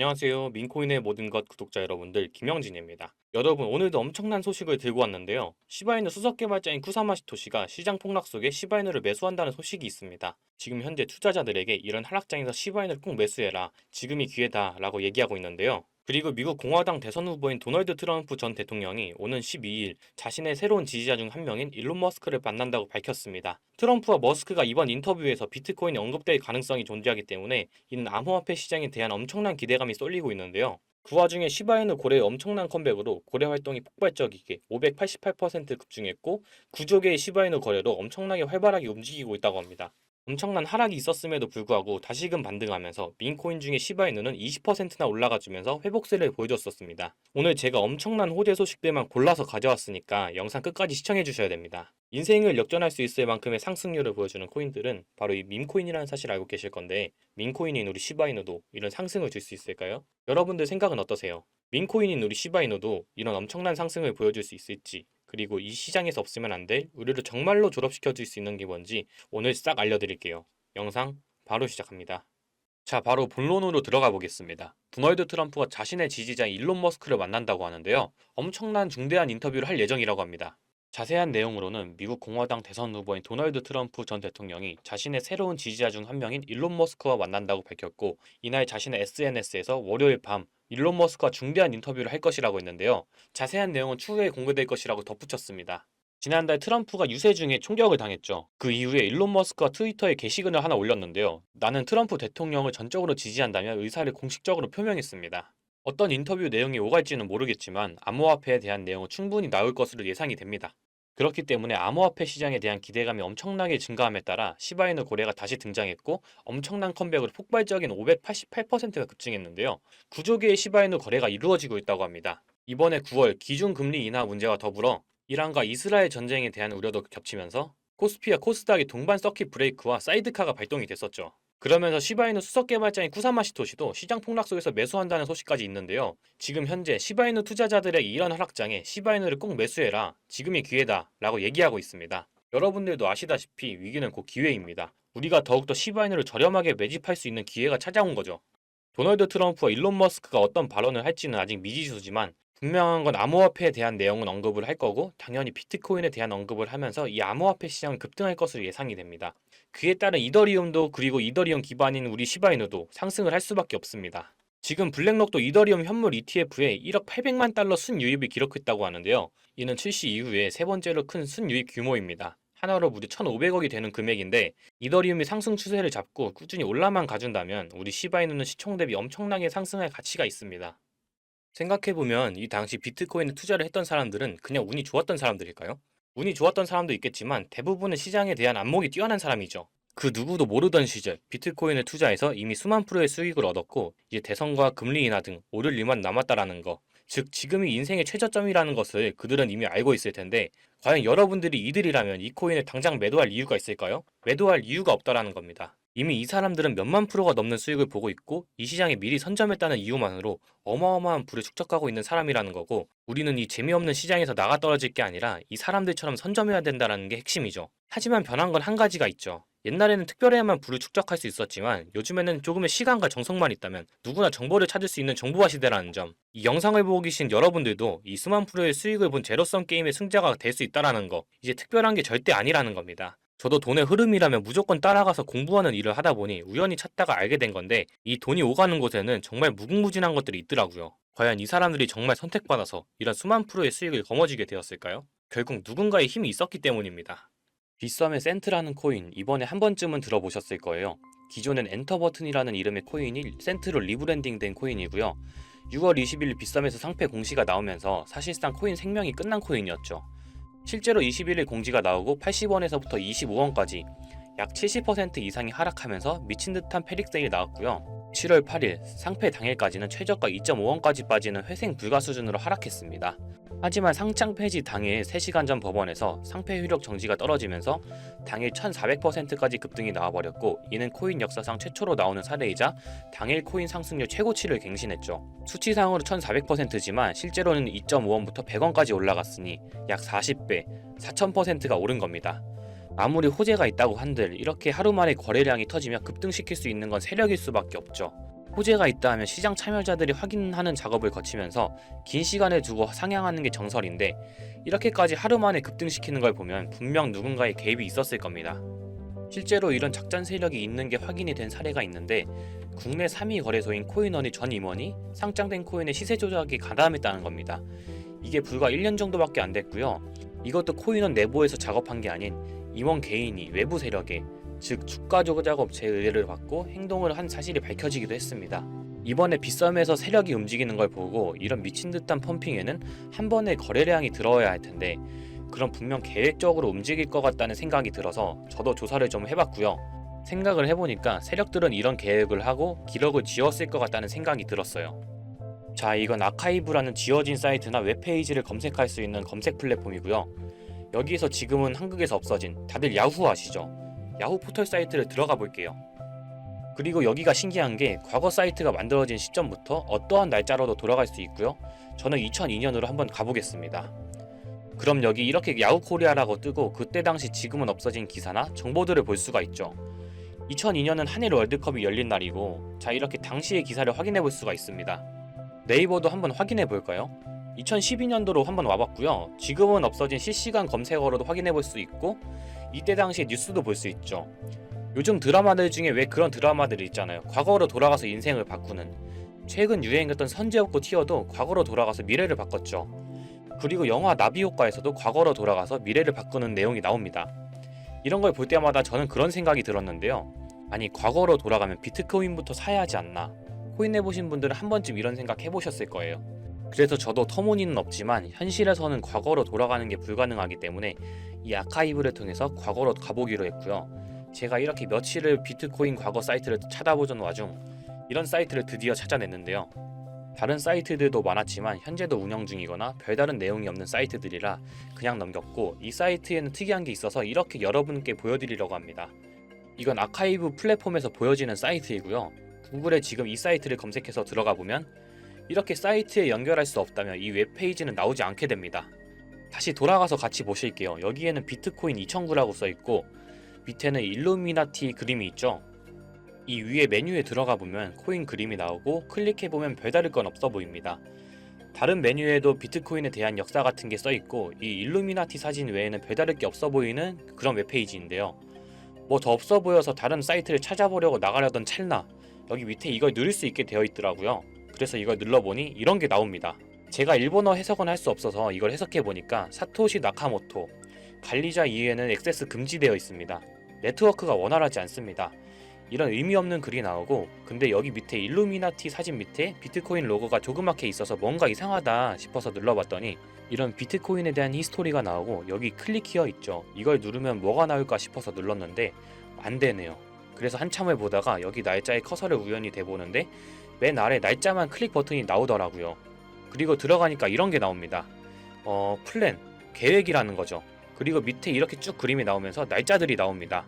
안녕하세요. 민코인의 모든 것 구독자 여러분들, 김영진입니다. 여러분, 오늘도 엄청난 소식을 들고 왔는데요. 시바이누 수석 개발자인 쿠사마 시토시가 시장 폭락 속에 시바이누를 매수한다는 소식이 있습니다. 지금 현재 투자자들에게 이런 하락장에서 시바이누를 꼭 매수해라, 지금이 기회다 라고 얘기하고 있는데요. 그리고 미국 공화당 대선 후보인 도널드 트럼프 전 대통령이 오는 12일 자신의 새로운 지지자 중 한 명인 일론 머스크를 만난다고 밝혔습니다. 트럼프와 머스크가 이번 인터뷰에서 비트코인이 언급될 가능성이 존재하기 때문에 이는 암호화폐 시장에 대한 엄청난 기대감이 쏠리고 있는데요. 그 와중에 시바이누 고래의 엄청난 컴백으로 고래 활동이 폭발적이게 588% 급증했고, 9조 개의 시바이누 거래로 엄청나게 활발하게 움직이고 있다고 합니다. 엄청난 하락이 있었음에도 불구하고 다시금 반등하면서 민코인 중에 시바이누는 20%나 올라가주면서 회복세를 보여줬었습니다. 오늘 제가 엄청난 호재 소식들만 골라서 가져왔으니까 영상 끝까지 시청해주셔야 됩니다. 인생을 역전할 수 있을 만큼의 상승률을 보여주는 코인들은 바로 이 밈코인이라는 사실을 알고 계실 건데, 밈코인인 우리 시바이누도 이런 상승을 줄 수 있을까요? 여러분들 생각은 어떠세요? 밈코인인 우리 시바이누도 이런 엄청난 상승을 보여줄 수 있을지, 그리고 이 시장에서 없으면 안 될 우리를 정말로 졸업시켜 줄 수 있는 게 뭔지 오늘 싹 알려드릴게요. 영상 바로 시작합니다. 자, 바로 본론으로 들어가 보겠습니다. 도널드 트럼프가 자신의 지지자인 일론 머스크를 만난다고 하는데요. 엄청난 중대한 인터뷰를 할 예정이라고 합니다. 자세한 내용으로는 미국 공화당 대선 후보인 도널드 트럼프 전 대통령이 자신의 새로운 지지자 중 한 명인 일론 머스크와 만난다고 밝혔고, 이날 자신의 SNS에서 월요일 밤 일론 머스크와 중대한 인터뷰를 할 것이라고 했는데요. 자세한 내용은 추후에 공개될 것이라고 덧붙였습니다. 지난달 트럼프가 유세 중에 총격을 당했죠. 그 이후에 일론 머스크가 트위터에 게시글을 하나 올렸는데요. 나는 트럼프 대통령을 전적으로 지지한다며 의사를 공식적으로 표명했습니다. 어떤 인터뷰 내용이 오갈지는 모르겠지만 암호화폐에 대한 내용은 충분히 나올 것으로 예상이 됩니다. 그렇기 때문에 암호화폐 시장에 대한 기대감이 엄청나게 증가함에 따라 시바이누 고래가 다시 등장했고, 엄청난 컴백으로 폭발적인 588%가 급증했는데요. 9조 개의 시바이누 거래가 이루어지고 있다고 합니다. 이번에 9월 기준금리 인하 문제와 더불어 이란과 이스라엘 전쟁에 대한 우려도 겹치면서 코스피와 코스닥의 동반 서킷 브레이크와 사이드카가 발동이 됐었죠. 그러면서 시바이누 수석 개발자인 쿠사마 시토시도 시장 폭락 속에서 매수한다는 소식까지 있는데요. 지금 현재 시바이누 투자자들의 이런 하락장에 시바이누를 꼭 매수해라, 지금이 기회다 라고 얘기하고 있습니다. 여러분들도 아시다시피 위기는 곧 기회입니다. 우리가 더욱더 시바이누를 저렴하게 매집할 수 있는 기회가 찾아온 거죠. 도널드 트럼프와 일론 머스크가 어떤 발언을 할지는 아직 미지수지만, 분명한 건 암호화폐에 대한 내용은 언급을 할 거고, 당연히 비트코인에 대한 언급을 하면서 이 암호화폐 시장은 급등할 것으로 예상이 됩니다. 그에 따른 이더리움도, 그리고 이더리움 기반인 우리 시바이누도 상승을 할 수밖에 없습니다. 지금 블랙록도 이더리움 현물 ETF에 1억 800만 달러 순유입을 기록했다고 하는데요. 이는 출시 이후에 세 번째로 큰 순유입 규모입니다. 하나로 무려 1,500억이 되는 금액인데, 이더리움이 상승 추세를 잡고 꾸준히 올라만 가준다면 우리 시바이누는 시총 대비 엄청나게 상승할 가치가 있습니다. 생각해보면 이 당시 비트코인에 투자를 했던 사람들은 그냥 운이 좋았던 사람들일까요? 운이 좋았던 사람도 있겠지만 대부분은 시장에 대한 안목이 뛰어난 사람이죠. 그 누구도 모르던 시절 비트코인을 투자해서 이미 수만 프로의 수익을 얻었고, 이제 대선과 금리 인하 등 오를 일만 남았다라는 거, 즉 지금이 인생의 최저점이라는 것을 그들은 이미 알고 있을 텐데, 과연 여러분들이 이들이라면 이 코인을 당장 매도할 이유가 있을까요? 매도할 이유가 없다라는 겁니다. 이미 이 사람들은 몇만 프로가 넘는 수익을 보고 있고, 이 시장에 미리 선점했다는 이유만으로 어마어마한 부를 축적하고 있는 사람이라는 거고, 우리는 이 재미없는 시장에서 나가 떨어질 게 아니라 이 사람들처럼 선점해야 된다는 게 핵심이죠. 하지만 변한 건 한 가지가 있죠. 옛날에는 특별해야만 부를 축적할 수 있었지만 요즘에는 조금의 시간과 정성만 있다면 누구나 정보를 찾을 수 있는 정보화 시대라는 점, 이 영상을 보고 계신 여러분들도 이 수만 프로의 수익을 본 제로섬 게임의 승자가 될 수 있다라는 거, 이제 특별한 게 절대 아니라는 겁니다. 저도 돈의 흐름이라면 무조건 따라가서 공부하는 일을 하다 보니 우연히 찾다가 알게 된 건데, 이 돈이 오가는 곳에는 정말 무궁무진한 것들이 있더라고요. 과연 이 사람들이 정말 선택받아서 이런 수만 프로의 수익을 거머쥐게 되었을까요? 결국 누군가의 힘이 있었기 때문입니다. 빗썸의 센트라는 코인, 이번에 한 번쯤은 들어보셨을 거예요. 기존엔 엔터 버튼이라는 이름의 코인이 센트로 리브랜딩된 코인이고요. 6월 20일 빗썸에서 상패 공시가 나오면서 사실상 코인 생명이 끝난 코인이었죠. 실제로 21일 공지가 나오고 80원에서부터 25원까지 약 70% 이상이 하락하면서 미친 듯한 패닉세일이 나왔고요. 7월 8일 상패 당일까지는 최저가 2.5원까지 빠지는 회생 불가 수준으로 하락했습니다. 하지만 상장 폐지 당일 3시간 전 법원에서 상패 효력 정지가 떨어지면서 당일 1400%까지 급등이 나와버렸고, 이는 코인 역사상 최초로 나오는 사례이자 당일 코인 상승률 최고치를 갱신했죠. 수치상으로 1400%지만 실제로는 2.5원부터 100원까지 올라갔으니 약 40배, 4000%가 오른 겁니다. 아무리 호재가 있다고 한들 이렇게 하루 만에 거래량이 터지며 급등시킬 수 있는 건 세력일 수밖에 없죠. 호재가 있다 하면 시장 참여자들이 확인하는 작업을 거치면서 긴 시간을 두고 상향하는 게 정설인데 이렇게까지 하루 만에 급등시키는 걸 보면 분명 누군가의 개입이 있었을 겁니다. 실제로 이런 작전 세력이 있는 게 확인이 된 사례가 있는데 국내 3위 거래소인 코인원의 전 임원이 상장된 코인의 시세 조작에 가담했다는 겁니다. 이게 불과 1년 정도밖에 안 됐고요. 이것도 코인원 내부에서 작업한 게 아닌 임원 개인이 외부 세력에, 즉 주가 조작 업체의 의뢰를 받고 행동을 한 사실이 밝혀지기도 했습니다. 이번에 빗썸에서 세력이 움직이는 걸 보고 이런 미친 듯한 펌핑에는 한 번에 거래량이 들어와야 할 텐데 그럼 분명 계획적으로 움직일 것 같다는 생각이 들어서 저도 조사를 좀 해봤고요. 생각을 해보니까 세력들은 이런 계획을 하고 기록을 지웠을 것 같다는 생각이 들었어요. 자, 이건 아카이브라는 지워진 사이트나 웹페이지를 검색할 수 있는 검색 플랫폼이고요. 여기에서 지금은 한국에서 없어진, 다들 야후 아시죠? 야후 포털 사이트를 들어가 볼게요. 그리고 여기가 신기한 게 과거 사이트가 만들어진 시점부터 어떠한 날짜로도 돌아갈 수 있고요. 저는 2002년으로 한번 가보겠습니다. 그럼 여기 이렇게 야후 코리아라고 뜨고 그때 당시 지금은 없어진 기사나 정보들을 볼 수가 있죠. 2002년은 한일 월드컵이 열린 날이고, 자, 이렇게 당시의 기사를 확인해 볼 수가 있습니다. 네이버도 한번 확인해 볼까요? 2012년도로 한번 와봤고요. 지금은 없어진 실시간 검색어로도 확인해 볼 수 있고 이때 당시의 뉴스도 볼 수 있죠. 요즘 드라마들 중에 왜 그런 드라마들이 있잖아요. 과거로 돌아가서 인생을 바꾸는. 최근 유행했던 선제op고 티어도 과거로 돌아가서 미래를 바꿨죠. 그리고 영화 나비효과에서도 과거로 돌아가서 미래를 바꾸는 내용이 나옵니다. 이런 걸 볼 때마다 저는 그런 생각이 들었는데요. 아니, 과거로 돌아가면 비트코인부터 사야 하지 않나. 코인 해보신 분들은 한 번쯤 이런 생각 해보셨을 거예요. 그래서 저도 터무니는 없지만 현실에서는 과거로 돌아가는 게 불가능하기 때문에 이 아카이브를 통해서 과거로 가보기로 했고요. 제가 이렇게 며칠을 비트코인 과거 사이트를 찾아보던 와중 이런 사이트를 드디어 찾아냈는데요. 다른 사이트들도 많았지만 현재도 운영 중이거나 별다른 내용이 없는 사이트들이라 그냥 넘겼고, 이 사이트에는 특이한 게 있어서 이렇게 여러분께 보여드리려고 합니다. 이건 아카이브 플랫폼에서 보여지는 사이트이고요. 구글에 지금 이 사이트를 검색해서 들어가 보면 이렇게 사이트에 연결할 수 없다면 이 웹페이지는 나오지 않게 됩니다. 다시 돌아가서 같이 보실게요. 여기에는 비트코인 2009라고 써있고 밑에는 일루미나티 그림이 있죠. 이 위에 메뉴에 들어가 보면 코인 그림이 나오고 클릭해보면 별다를 건 없어 보입니다. 다른 메뉴에도 비트코인에 대한 역사 같은 게 써있고 이 일루미나티 사진 외에는 별다를 게 없어 보이는 그런 웹페이지인데요. 뭐 더 없어 보여서 다른 사이트를 찾아보려고 나가려던 찰나 여기 밑에 이걸 누릴 수 있게 되어 있더라고요. 그래서 이걸 눌러보니 이런 게 나옵니다. 제가 일본어 해석은 할 수 없어서 이걸 해석해보니까 사토시 나카모토, 관리자 이외에는 액세스 금지되어 있습니다. 네트워크가 원활하지 않습니다. 이런 의미 없는 글이 나오고, 근데 여기 밑에 일루미나티 사진 밑에 비트코인 로고가 조그맣게 있어서 뭔가 이상하다 싶어서 눌러봤더니 이런 비트코인에 대한 히스토리가 나오고 여기 클릭 히어 있죠. 이걸 누르면 뭐가 나올까 싶어서 눌렀는데 안 되네요. 그래서 한참을 보다가 여기 날짜에 커서를 우연히 대보는데 맨 아래 날짜만 클릭 버튼이 나오더라고요. 그리고 들어가니까 이런 게 나옵니다. 플랜, 계획이라는 거죠. 그리고 밑에 이렇게 쭉 그림이 나오면서 날짜들이 나옵니다.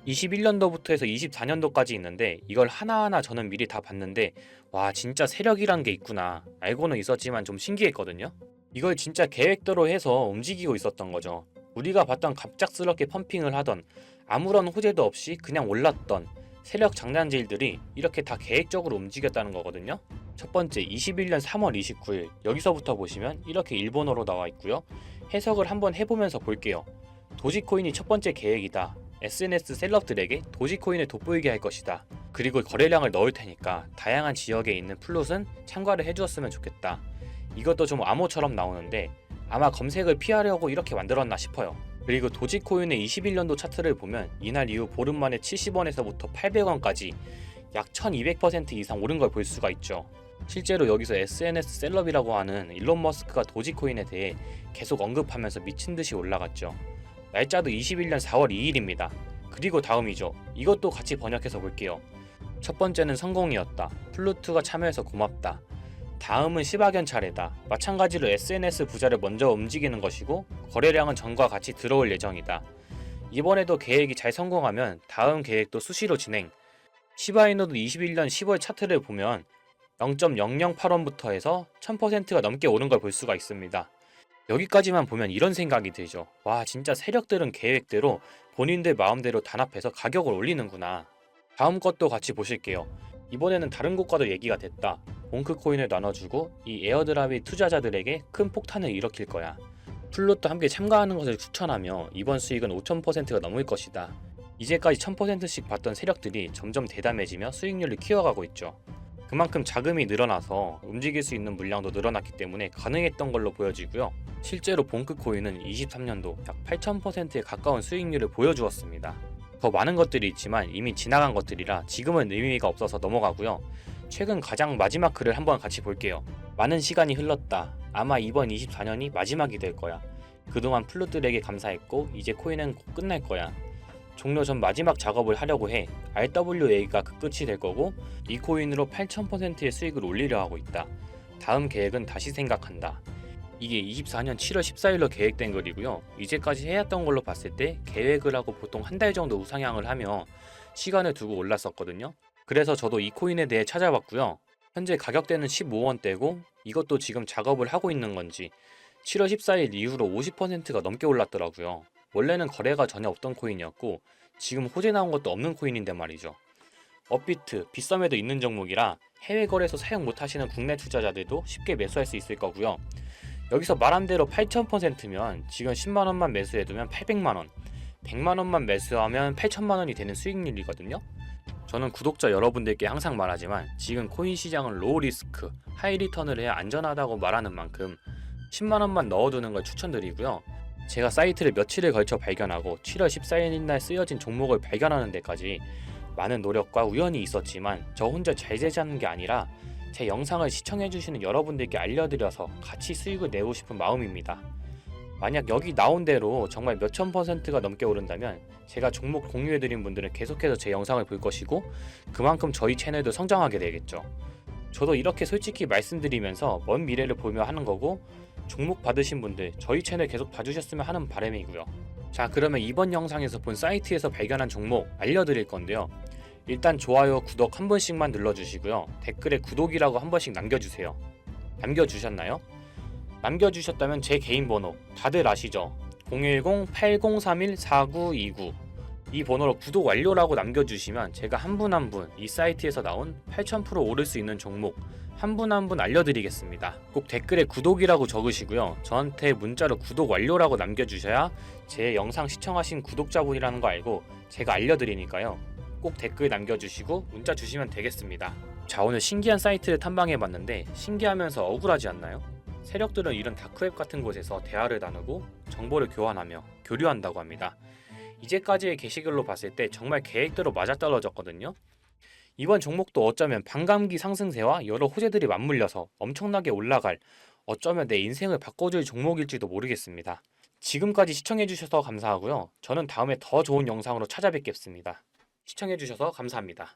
21년도부터 해서 24년도까지 있는데 이걸 하나하나 저는 미리 다 봤는데 와, 진짜 세력이란 게 있구나. 알고는 있었지만 좀 신기했거든요. 이걸 진짜 계획대로 해서 움직이고 있었던 거죠. 우리가 봤던 갑작스럽게 펌핑을 하던 아무런 호재도 없이 그냥 올랐던 세력 장난질들이 이렇게 다 계획적으로 움직였다는 거거든요. 첫 번째, 21년 3월 29일 여기서부터 보시면 이렇게 일본어로 나와 있고요. 해석을 한번 해보면서 볼게요. 도지코인이 첫 번째 계획이다. SNS 셀럽들에게 도지코인을 돋보이게 할 것이다. 그리고 거래량을 넣을 테니까 다양한 지역에 있는 플롯은 참가를 해주었으면 좋겠다. 이것도 좀 암호처럼 나오는데 아마 검색을 피하려고 이렇게 만들었나 싶어요. 그리고 도지코인의 21년도 차트를 보면 이날 이후 보름 만에 70원에서부터 800원까지 약 1200% 이상 오른 걸 볼 수가 있죠. 실제로 여기서 SNS 셀럽이라고 하는 일론 머스크가 도지코인에 대해 계속 언급하면서 미친듯이 올라갔죠. 날짜도 21년 4월 2일입니다. 그리고 다음이죠. 이것도 같이 번역해서 볼게요. 첫 번째는 성공이었다. 플루트가 참여해서 고맙다. 다음은 시바견 차례다. 마찬가지로 SNS 부자를 먼저 움직이는 것이고 거래량은 전과 같이 들어올 예정이다. 이번에도 계획이 잘 성공하면 다음 계획도 수시로 진행. 시바이노도 21년 10월 차트를 보면 0.008원부터 해서 1000%가 넘게 오른 걸 볼 수가 있습니다. 여기까지만 보면 이런 생각이 들죠. 와, 진짜 세력들은 계획대로 본인들 마음대로 단합해서 가격을 올리는구나. 다음 것도 같이 보실게요. 이번에는 다른 곳과도 얘기가 됐다. 봉크 코인을 나눠주고 이 에어드랍이 투자자들에게 큰 폭탄을 일으킬 거야. 플롯도 함께 참가하는 것을 추천하며 이번 수익은 5000%가 넘을 것이다. 이제까지 1000%씩 받던 세력들이 점점 대담해지며 수익률을 키워가고 있죠. 그만큼 자금이 늘어나서 움직일 수 있는 물량도 늘어났기 때문에 가능했던 걸로 보여지고요. 실제로 봉크 코인은 23년도 약 8000%에 가까운 수익률을 보여주었습니다. 더 많은 것들이 있지만 이미 지나간 것들이라 지금은 의미가 없어서 넘어가고요. 최근 가장 마지막 글을 한번 같이 볼게요. 많은 시간이 흘렀다. 아마 이번 24년이 마지막이 될 거야. 그동안 플룻들에게 감사했고 이제 코인은 곧 끝날 거야. 종료 전 마지막 작업을 하려고 해. RWA가 그 끝이 될 거고 이 코인으로 8000%의 수익을 올리려 하고 있다. 다음 계획은 다시 생각한다. 이게 24년 7월 14일로 계획된 글이고요. 이제까지 해왔던 걸로 봤을 때 계획을 하고 보통 한 달 정도 우상향을 하며 시간을 두고 올랐었거든요. 그래서 저도 이 코인에 대해 찾아봤고요. 현재 가격대는 15원대고 이것도 지금 작업을 하고 있는 건지 7월 14일 이후로 50%가 넘게 올랐더라고요. 원래는 거래가 전혀 없던 코인이었고 지금 호재 나온 것도 없는 코인인데 말이죠. 업비트, 빗썸에도 있는 종목이라 해외 거래소 사용 못하시는 국내 투자자들도 쉽게 매수할 수 있을 거고요. 여기서 말한 대로 8000%면 지금 10만원만 매수해두면 800만원, 100만원만 매수하면 8천만원이 되는 수익률이거든요. 저는 구독자 여러분들께 항상 말하지만 지금 코인 시장은 로우 리스크, 하이 리턴을 해야 안전하다고 말하는 만큼 10만원만 넣어두는 걸 추천드리고요. 제가 사이트를 며칠을 걸쳐 발견하고 7월 14일 날 쓰여진 종목을 발견하는 데까지 많은 노력과 우연이 있었지만 저 혼자 잘 되자는 게 아니라 제 영상을 시청해주시는 여러분들께 알려드려서 같이 수익을 내고 싶은 마음입니다. 만약 여기 나온 대로 정말 몇천 %가 넘게 오른다면 제가 종목 공유해드린 분들은 계속해서 제 영상을 볼 것이고 그만큼 저희 채널도 성장하게 되겠죠. 저도 이렇게 솔직히 말씀드리면서 먼 미래를 보며 하는 거고 종목 받으신 분들 저희 채널 계속 봐주셨으면 하는 바람이고요. 자, 그러면 이번 영상에서 본 사이트에서 발견한 종목 알려드릴 건데요. 일단 좋아요, 구독 한 번씩만 눌러주시고요. 댓글에 구독이라고 한 번씩 남겨주세요. 남겨주셨나요? 남겨주셨다면 제 개인 번호 다들 아시죠? 010-8031-4929 이 번호로 구독 완료라고 남겨주시면 제가 한 분 한 분 이 사이트에서 나온 8000% 오를 수 있는 종목 한 분 한 분 알려드리겠습니다. 꼭 댓글에 구독이라고 적으시고요. 저한테 문자로 구독 완료라고 남겨주셔야 제 영상 시청하신 구독자분이라는 거 알고 제가 알려드리니까요. 꼭 댓글 남겨주시고 문자 주시면 되겠습니다. 자, 오늘 신기한 사이트를 탐방해봤는데 신기하면서 억울하지 않나요? 세력들은 이런 다크웹 같은 곳에서 대화를 나누고 정보를 교환하며 교류한다고 합니다. 이제까지의 게시글로 봤을 때 정말 계획대로 맞아떨어졌거든요. 이번 종목도 어쩌면 반감기 상승세와 여러 호재들이 맞물려서 엄청나게 올라갈, 어쩌면 내 인생을 바꿔줄 종목일지도 모르겠습니다. 지금까지 시청해주셔서 감사하고요. 저는 다음에 더 좋은 영상으로 찾아뵙겠습니다. 시청해주셔서 감사합니다.